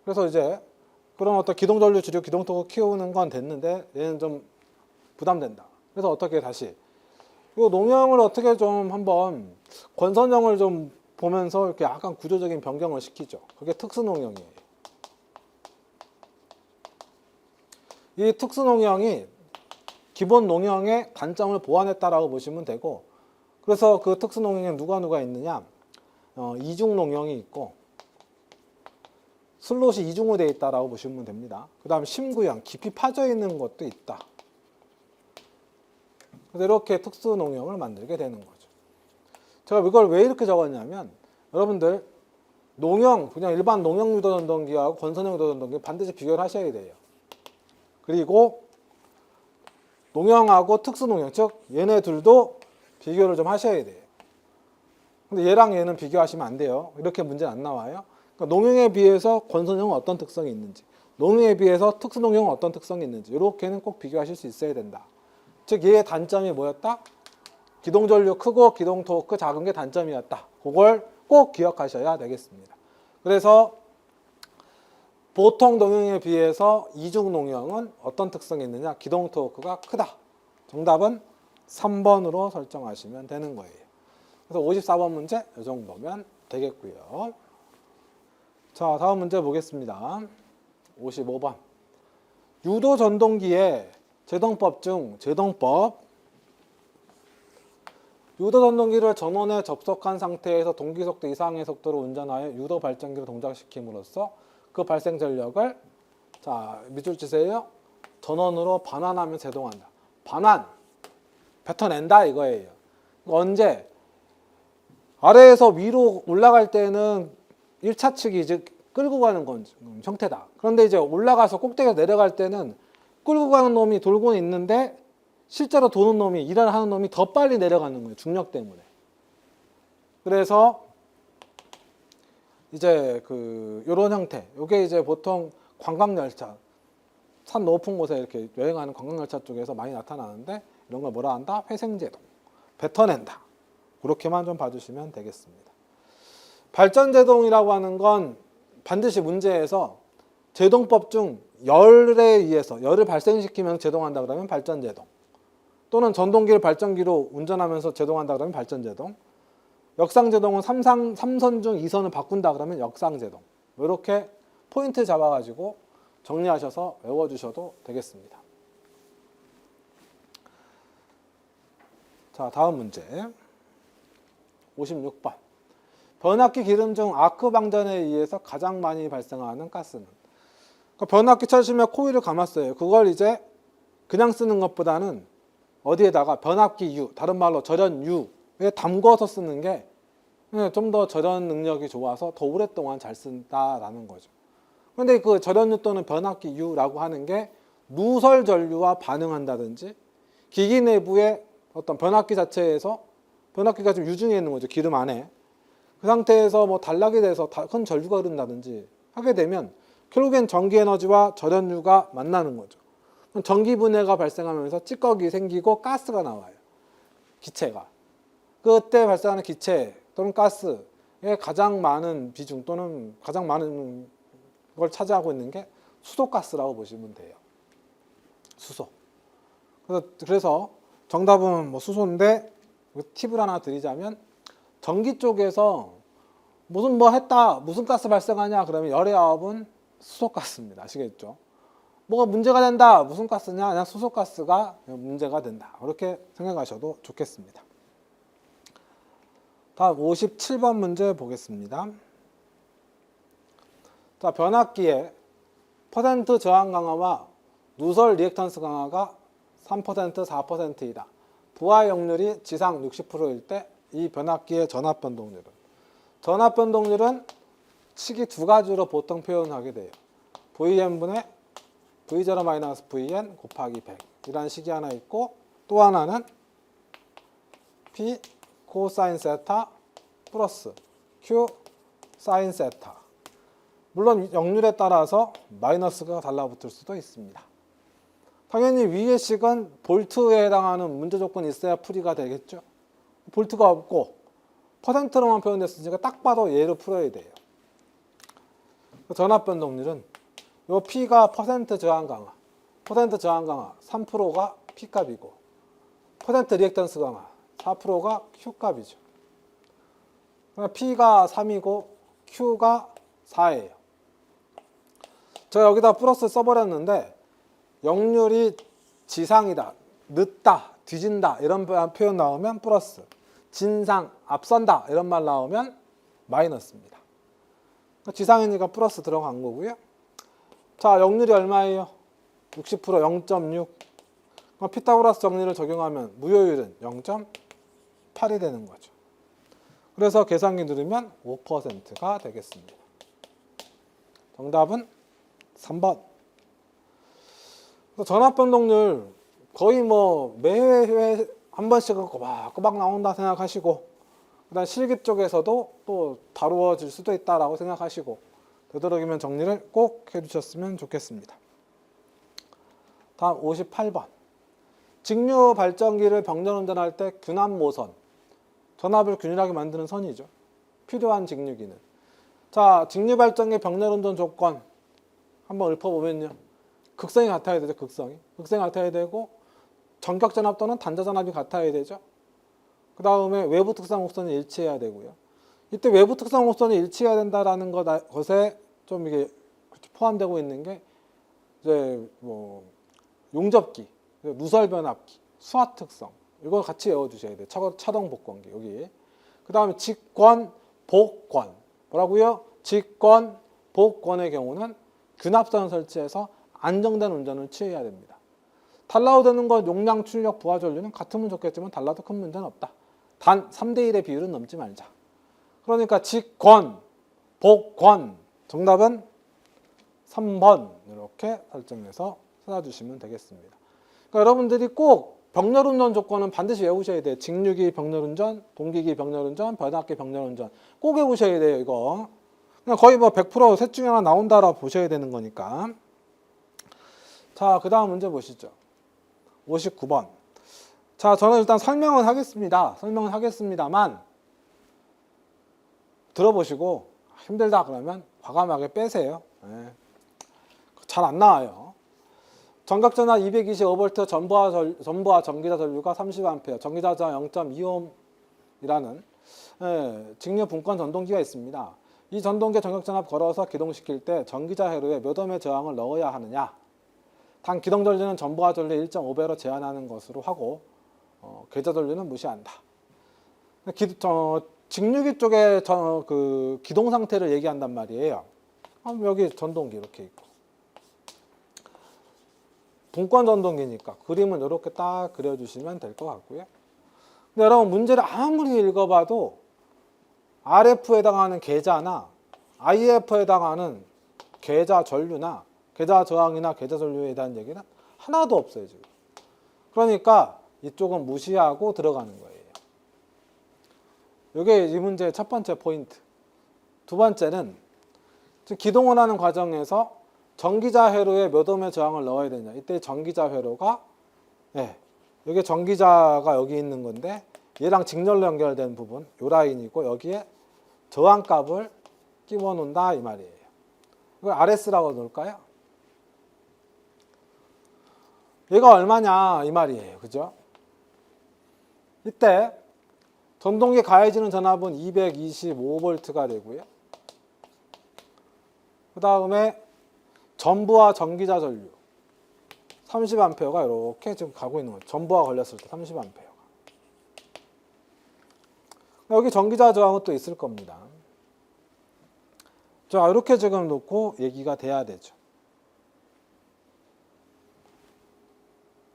[SPEAKER 1] 그래서 이제 그런 어떤 기동전류 주류 기동토크 키우는 건 됐는데 얘는 좀 부담된다. 그래서 어떻게 다시 이 농형을 어떻게 좀 한번 권선형을 좀 보면서 이렇게 약간 구조적인 변경을 시키죠. 그게 특수농형이에요. 이 특수농형이 기본 농형의 단점을 보완했다라고 보시면 되고, 그래서 그 특수농형에 누가 있느냐, 이중 농형이 있고 슬롯이 이중으로 되어 있다라고 보시면 됩니다. 그 다음 심구형, 깊이 파져 있는 것도 있다. 그래서 이렇게 특수농형을 만들게 되는 거죠. 제가 이걸 왜 이렇게 적었냐면, 여러분들 농형, 그냥 일반 농형 유도전동기하고 권선형 유도전동기 반드시 비교를 하셔야 돼요. 그리고 농형하고 특수농형, 즉 얘네 둘도 비교를 좀 하셔야 돼요. 근데 얘랑 얘는 비교하시면 안 돼요. 이렇게 문제는 안 나와요. 그러니까 농형에 비해서 권선형은 어떤 특성이 있는지, 농형에 비해서 특수농형은 어떤 특성이 있는지 이렇게는 꼭 비교하실 수 있어야 된다. 즉 얘의 단점이 뭐였다? 기동전류 크고 기동토크 작은 게 단점이었다. 그걸 꼭 기억하셔야 되겠습니다. 그래서 보통 농형에 비해서 이중 농형은 어떤 특성이 있느냐? 기동토크가 크다. 정답은 3번으로 설정하시면 되는 거예요. 그래서 54번 문제 이 정도면 되겠고요. 자, 다음 문제 보겠습니다. 55번. 유도 전동기의 제동법 중 제동법. 유도 전동기를 전원에 접속한 상태에서 동기속도 이상의 속도로 운전하여 유도 발전기를 동작시킴으로써 그 발생 전력을, 자, 밑줄 치세요. 전원으로 반환하며 제동한다. 반환, 뱉어낸다 이거예요. 언제? 아래에서 위로 올라갈 때는 1차 측이 즉 끌고 가는 건 형태다. 그런데 이제 올라가서 꼭대기에 내려갈 때는 끌고 가는 놈이 돌고 있는데 실제로 도는 놈이, 일을 하는 놈이 더 빨리 내려가는 거예요. 중력 때문에. 그래서 이제 요런 형태. 요게 이제 보통 관광열차, 산 높은 곳에 이렇게 여행하는 관광열차 쪽에서 많이 나타나는데, 이런 걸 뭐라 한다? 회생제동. 뱉어낸다. 그렇게만 좀 봐주시면 되겠습니다. 발전제동이라고 하는 건 반드시 문제에서 제동법 중 열에 의해서, 열을 발생시키면 제동한다 그러면 발전제동, 또는 전동기를 발전기로 운전하면서 제동한다 그러면 발전제동, 역상제동은 3선 중 2선을 바꾼다 그러면 역상제동. 이렇게 포인트 잡아가지고 정리하셔서 외워주셔도 되겠습니다. 자, 다음 문제 56번. 변압기 기름 중 아크 방전에 의해서 가장 많이 발생하는 가스는? 그러니까 변압기 쳐주시면 코일을 감았어요. 그걸 이제 그냥 쓰는 것보다는 어디에다가 변압기 유, 다른 말로 절연유에 담궈서 쓰는 게 좀 더 절연 능력이 좋아서 더 오랫동안 잘 쓴다라는 거죠. 그런데 그 절연유 또는 변압기 유라고 하는 게 누설 전류와 반응한다든지, 기기 내부의 어떤 변압기 자체에서, 변압기가 좀 유중해 있는 거죠. 기름 안에. 그 상태에서 뭐 단락이 돼서 큰 전류가 흐른다든지 하게 되면 결국엔 전기 에너지와 절연유가 만나는 거죠. 전기 분해가 발생하면서 찌꺼기 생기고 가스가 나와요. 기체가. 그때 발생하는 기체 또는 가스의 가장 많은 비중 또는 가장 많은 걸 차지하고 있는 게 수소가스라고 보시면 돼요. 수소. 그래서 정답은 뭐 수소인데, 팁을 하나 드리자면, 전기 쪽에서 무슨 뭐 했다, 무슨 가스 발생하냐 그러면 열의 아홉은 수소가스입니다. 아시겠죠? 뭐가 문제가 된다, 무슨 가스냐, 그냥 수소가스가 문제가 된다. 이렇게 생각하셔도 좋겠습니다. 다음 57번 문제 보겠습니다. 자, 변압기의 퍼센트 저항 강화와 누설 리액턴스 강화가 3%, 4%이다. 부하 역률이 지상 60%일 때 이 변압기의 전압 변동률은? 전압 변동률은 식이 두 가지로 보통 표현하게 돼요. Vn분의 V0-Vn 곱하기 100 이라는 식이 하나 있고, 또 하나는 P 코사인 세타 플러스 Q 사인 세타. 물론 역률에 따라서 마이너스가 달라붙을 수도 있습니다. 당연히 위의 식은 볼트에 해당하는 문제 조건이 있어야 풀이가 되겠죠. 볼트가 없고 퍼센트로만 표현됐으니까 딱 봐도 얘로 풀어야 돼요. 전압 변동률은 요 P가 퍼센트 저항 강화, 퍼센트 저항 강화 3%가 P 값이고 퍼센트 리액턴스 강화 4%가 Q 값이죠. P가 3이고 Q가 4예요. 제가 여기다 플러스 써버렸는데 역률이 지상이다, 늦다, 뒤진다 이런 표현 나오면 플러스, 진상, 앞선다 이런 말 나오면 마이너스입니다. 지상이니까 플러스 들어간 거고요. 자, 역률이 얼마예요? 60%, 0.6. 피타고라스 정리를 적용하면 무효율은 0.8이 되는 거죠. 그래서 계산기 누르면 5%가 되겠습니다. 정답은 3번. 전압 변동률 거의 뭐 매회 한 번씩은 꼬박꼬박 나온다 생각하시고, 그다음 실기 쪽에서도 또 다루어질 수도 있다라고 생각하시고, 되도록이면 정리를 꼭 해주셨으면 좋겠습니다. 다음 58번. 직류 발전기를 병렬 운전할 때 균합 모선, 전압을 균일하게 만드는 선이죠. 필요한 직류기는. 자, 직류 발전기 병렬 운전 조건 한번 읊어보면요. 극성이 같아야 되죠. 극성이 같아야 되고, 전격 전압 또는 단자 전압이 같아야 되죠. 그 다음에 외부 특성 곡선이 일치해야 되고요. 이때 외부 특성 곡선이 일치해야 된다라는 것에 좀 이게 포함되고 있는 게 이제 뭐 용접기, 누설 변압기, 수화 특성 이걸 같이 외워주셔야 돼요. 차동 복권기 여기. 그 다음에 직권, 복권 뭐라고요? 직권, 복권의 경우는 균합선 설치해서 안정된 운전을 취해야 됩니다. 달라도 되는 것 용량, 출력, 부하 전류는 같으면 좋겠지만 달라도 큰 문제는 없다. 단 3대1의 비율은 넘지 말자. 그러니까 직권, 복권 정답은 3번 이렇게 설정해서 찾아주시면 되겠습니다. 그러니까 여러분들이 꼭 병렬운전 조건은 반드시 외우셔야 돼요. 직류기 병렬운전, 동기기 병렬운전, 변압기 병렬운전 꼭 외우셔야 돼요. 이거 그냥 거의 뭐 100%셋 중에 하나 나온다라고 보셔야 되는 거니까. 자, 그 다음 문제 보시죠. 59번. 자, 저는 일단 설명은 하겠습니다만 들어보시고 힘들다 그러면 과감하게 빼세요. 네. 잘 안 나와요. 전각전압 225V, 전부하 전기자 전류가 30A, 전기자 저항 0.2ohm이라는 직류 분권 전동기가 있습니다. 이 전동기에 전격전압 걸어서 기동시킬 때 전기자 회로에 몇 ohm의 저항을 넣어야 하느냐. 단 기동 전류는 전부하 전류 1.5배로 제한하는 것으로 하고 계좌 전류는 무시한다. 직류기 쪽에 그 기동 상태를 얘기한단 말이에요. 여기 전동기 이렇게 있고 분권 전동기니까 그림을 이렇게 딱 그려주시면 될 것 같고요. 근데 여러분 문제를 아무리 읽어봐도 RF에 해당하는 계좌나 IF에 해당하는 계좌 전류나 계좌 저항이나 계좌 전류에 대한 얘기는 하나도 없어요 지금. 그러니까 이쪽은 무시하고 들어가는 거예요. 이게 이 문제의 첫 번째 포인트. 두 번째는 기동을 하는 과정에서 전기자 회로에 몇 ohm의 저항을 넣어야 되냐. 이때 전기자 회로가 여기 전기자가 여기 있는 건데 얘랑 직렬로 연결된 부분 요 라인이고 여기에 저항값을 끼워 놓는다 이 말이에요. 이걸 RS라고 놓을까요? 얘가 얼마냐 이 말이에요. 그죠? 이때 전동기에 가해지는 전압은 225V가 되고요. 그 다음에 전부하 전기자 전류 30A가 이렇게 지금 가고 있는 거예요. 전부하 걸렸을 때 30A가. 여기 전기자 저항은 또 있을 겁니다. 자, 이렇게 지금 놓고 얘기가 돼야 되죠.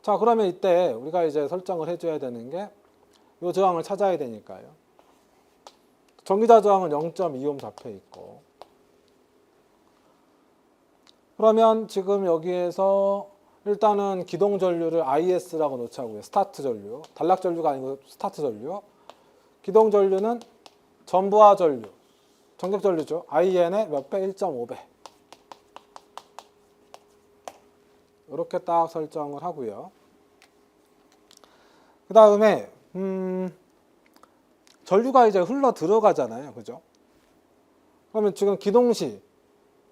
[SPEAKER 1] 자, 그러면 이때 우리가 이제 설정을 해줘야 되는 게 이 저항을 찾아야 되니까요. 전기자 저항은 0.2ohm 잡혀 있고. 그러면 지금 여기에서 일단은 기동 전류를 IS라고 놓자고요. 스타트 전류. 단락 전류가 아니고 스타트 전류. 기동 전류는 전부하 전류. 전격 전류죠. IN의 몇 배? 1.5배. 이렇게 딱 설정을 하고요. 그 다음에 전류가 이제 흘러 들어가잖아요. 그죠? 그러면 지금 기동시,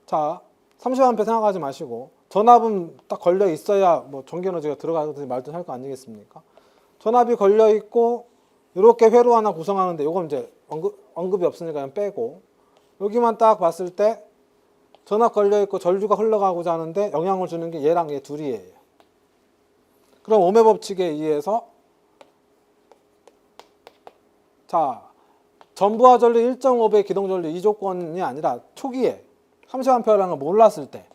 [SPEAKER 1] 자 30A 생각하지 마시고 전압은 딱 걸려 있어야 뭐 전기 에너지가 들어가든지 말든 할 거 아니겠습니까? 전압이 걸려 있고 이렇게 회로 하나 구성하는데 이건 이제 언급이 없으니까 그냥 빼고, 여기만 딱 봤을 때 전압 걸려 있고 전류가 흘러가고자 하는데 영향을 주는 게 얘랑 얘 둘이에요. 그럼 ohm의 법칙에 의해서 자 전부하 전류 1.5배 기동 전류 이 조건이 아니라 초기에 30A라는 걸 몰랐을 때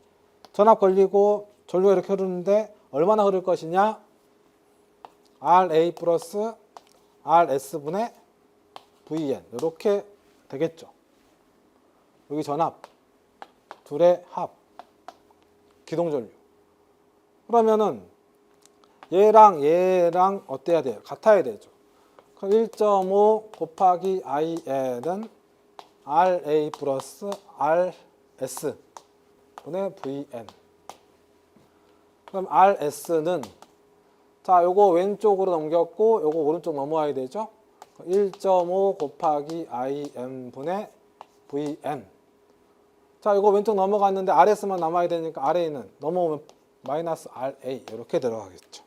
[SPEAKER 1] 전압 걸리고 전류가 이렇게 흐르는데 얼마나 흐를 것이냐, RA 플러스 RS분의 VN 이렇게 되겠죠. 여기 전압 둘의 합 기동 전류. 그러면은 얘랑 얘랑 어때야 돼요? 같아야 되죠. 그럼 1.5 곱하기 IN은 RA 플러스 RS 분의 VN. 그럼 RS는 자 요거 왼쪽으로 넘겼고 요거 오른쪽 넘어와야 되죠. 1.5 곱하기 IN 분의 VN. 자 이거 왼쪽 넘어갔는데 RS만 남아야 되니까 RA는 넘어오면 마이너스 RA 이렇게 들어가겠죠.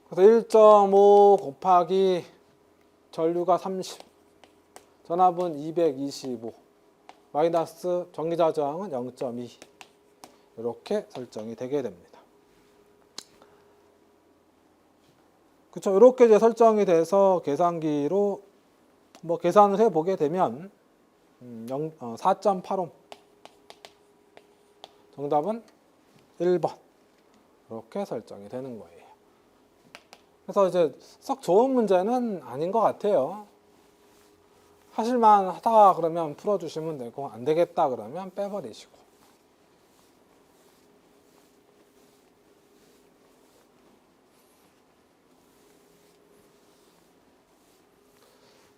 [SPEAKER 1] 그래서 1.5 곱하기 전류가 30, 전압은 225, 마이너스 전기자 저항은 0.2 이렇게 설정이 되게 됩니다. 그렇죠. 이렇게 이제 설정이 돼서 계산기로 뭐 계산을 해 보게 되면 4.85 정답은 1번 이렇게 설정이 되는 거예요. 그래서 이제 썩 좋은 문제는 아닌 것 같아요. 하실만 하다 그러면 풀어주시면 되고 안 되겠다 그러면 빼버리시고.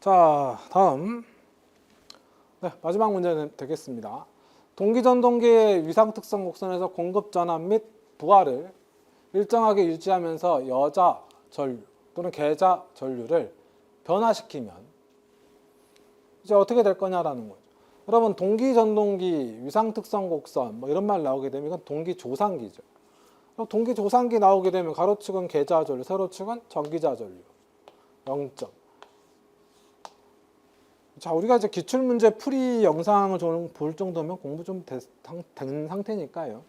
[SPEAKER 1] 자 다음 마지막 문제는 되겠습니다. 동기전동기의 위상특성 곡선에서 공급 전압 및 부하를 일정하게 유지하면서 여자 전류 또는 계자 전류를 변화시키면 이제 어떻게 될 거냐라는 거죠. 여러분 동기전동기 위상특성 곡선 뭐 이런 말 나오게 되면 이건 동기조상기죠. 동기조상기 나오게 되면 가로축은 계자 전류, 세로축은 전기자 전류 0점. 자 우리가 이제 기출문제 풀이 영상을 좀 볼 정도면 공부 좀 된 상태니까요.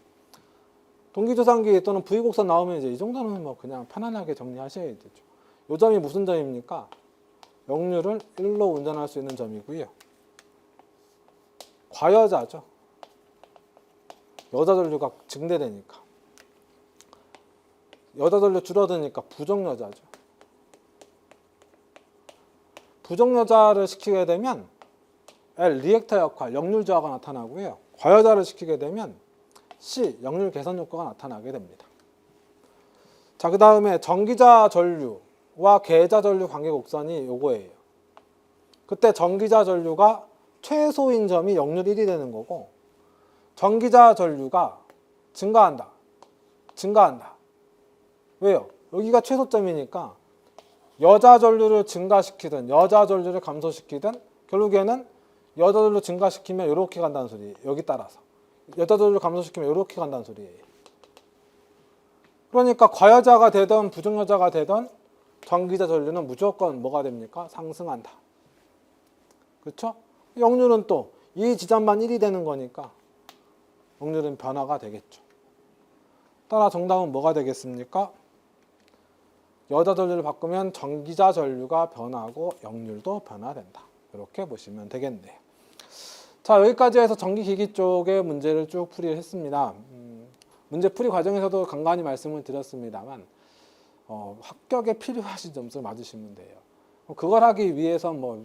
[SPEAKER 1] 동기조상기 또는 V곡선 나오면 이제 이 정도는 뭐 그냥 편안하게 정리하셔야 되죠. 요 점이 무슨 점입니까? 역류를 1로 운전할 수 있는 점이고요. 과여자죠. 여자 전류가 증대되니까. 여자 전류 줄어드니까 부정여자죠. 부정여자를 시키게 되면 L 리액터 역할, 역률 저하가 나타나고요. 과여자를 시키게 되면 C 역률 개선 효과가 나타나게 됩니다. 자, 그 다음에 전기자 전류와 계자 전류 관계 곡선이 요거예요. 그때 전기자 전류가 최소인 점이 역률 1이 되는 거고 전기자 전류가 증가한다. 왜요? 여기가 최소점이니까 여자 전류를 증가시키든 여자 전류를 감소시키든 결국에는 여자 전류 증가시키면 이렇게 간다는 소리예요. 여기 따라서. 여자 전류 감소시키면 이렇게 간다는 소리예요. 그러니까 과여자가 되든 부정여자가 되든 전기자 전류는 무조건 뭐가 됩니까? 상승한다. 그렇죠? 역률은 또 이 지점만 1이 되는 거니까 역률은 변화가 되겠죠. 따라 정답은 뭐가 되겠습니까? 여자 전류를 바꾸면 전기자 전류가 변하고 역률도 변화된다. 이렇게 보시면 되겠네요. 자, 여기까지 해서 전기기기 쪽의 문제를 쭉 풀이를 했습니다. 문제 풀이 과정에서도 간간히 말씀을 드렸습니다만 합격에 필요하신 점수를 맞으시면 돼요. 그걸 하기 위해서 뭐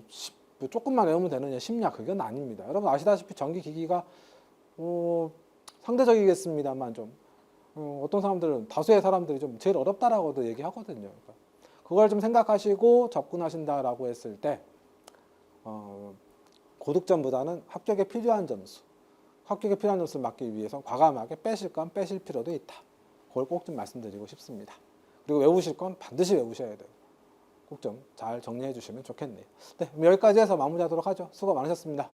[SPEAKER 1] 조금만 외우면 되느냐 쉽냐 그건 아닙니다. 여러분 아시다시피 전기기기가 상대적이겠습니다만 좀 어떤 사람들은 다수의 사람들이 좀 제일 어렵다라고도 얘기하거든요. 그러니까 그걸 좀 생각하시고 접근하신다라고 했을 때 고득점보다는 합격에 필요한 점수 합격에 필요한 점수를 맞기 위해서 과감하게 빼실 건 빼실 필요도 있다. 그걸 꼭 좀 말씀드리고 싶습니다. 그리고 외우실 건 반드시 외우셔야 돼요. 꼭 좀 잘 정리해 주시면 좋겠네요. 네, 여기까지 해서 마무리하도록 하죠. 수고 많으셨습니다.